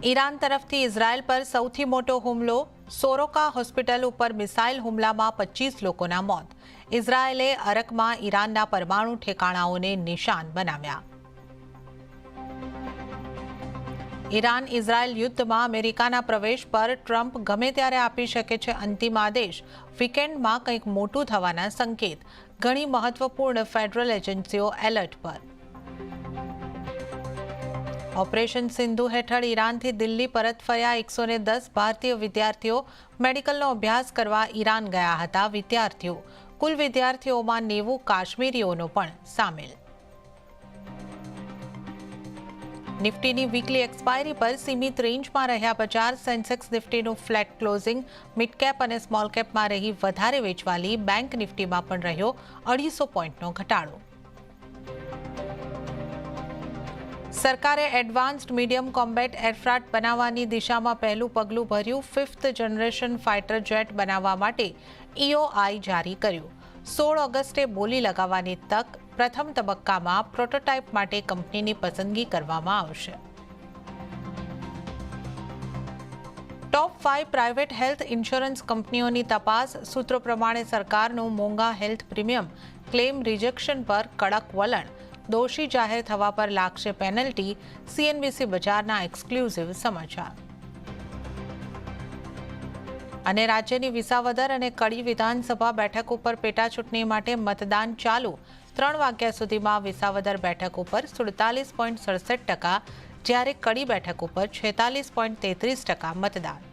Iran તરફથી Israel પર સૌથી મોટો હુમલો. સોરોકા હોસ્પિટલ ઉપર મિસાઇલ હુમલામાં 25 લોકોના મોત. ઇઝરાયેલે અરકમાં ઈરાનના પરમાણુ ઠેકાણાઓને નિશાન બનાવ્યા. ઈરાન ઇઝરાયલ યુદ્ધમાં અમેરિકાના પ્રવેશ પર ટ્રમ્પ ગમે ત્યારે આપી શકે છે અંતિમ આદેશ. વીકેન્ડમાં કંઈક મોટું થવાના સંકેત. ઘણી મહત્વપૂર્ણ ફેડરલ એજન્સીઓ એલર્ટ પર. ઓપરેશન સિંધુ હેઠળ ઈરાનથી દિલ્હી પરત ફર્યા 110 ભારતીય વિદ્યાર્થીઓ મેડિકલનો અભ્યાસ કરવા ઈરાન ગયા હતા. વિદ્યાર્થીઓ કુલ વિદ્યાર્થીઓમાં 90 કાશ્મીરીઓનો પણ સામેલ. નિફ્ટીની વીકલી એક્સપાયરી પર સીમિત રેન્જમાં રહ્યા બજાર. સેન્સેક્સ નિફ્ટીનું ફ્લેટ ક્લોઝિંગ. મિડ કેપ અને સ્મોલ કેપમાં રહી વધારે વેચવાલી. બેંક નિફ્ટીમાં પણ રહ્યો 250 પોઈન્ટનો ઘટાડો. સરકારે એડવાન્સ્ડ મીડિયમ કોમ્બેટ એરક્રાફ્ટ બનાવવાની દિશામાં પહેલું પગલું ભર્યું. 5th જનરેશન ફાઇટર જેટ બનાવવા માટે EOI જારી કર્યું. 16 ઓગસ્ટે બોલી લગાવવાની તક. પ્રથમ તબક્કામાં પ્રોટોટાઇપ માટે કંપનીની પસંદગી કરવામાં આવશે. ટોપ 5 પ્રાઇવેટ હેલ્થ ઇન્સ્યોરન્સ કંપનીઓની તપાસ. સૂત્રો પ્રમાણે સરકારનું મોંઘા હેલ્થ પ્રીમિયમ ક્લેમ રિજેક્શન પર કડક વલણ. દોષી જાહેર થવા પર લાગશે પેનલ્ટી. CNBC બજારના એક્સક્લુઝિવ સમાચાર. અને રાજ્યની વિસાવદર અને કડી વિધાનસભા બેઠક ઉપર પેટા ચૂંટણી માટે મતદાન ચાલુ. 3 વાગ્યા સુધીમાં વિસાવદર બેઠક ઉપર 47.67%, જ્યારે કડી બેઠક ઉપર 46.33% મતદાન.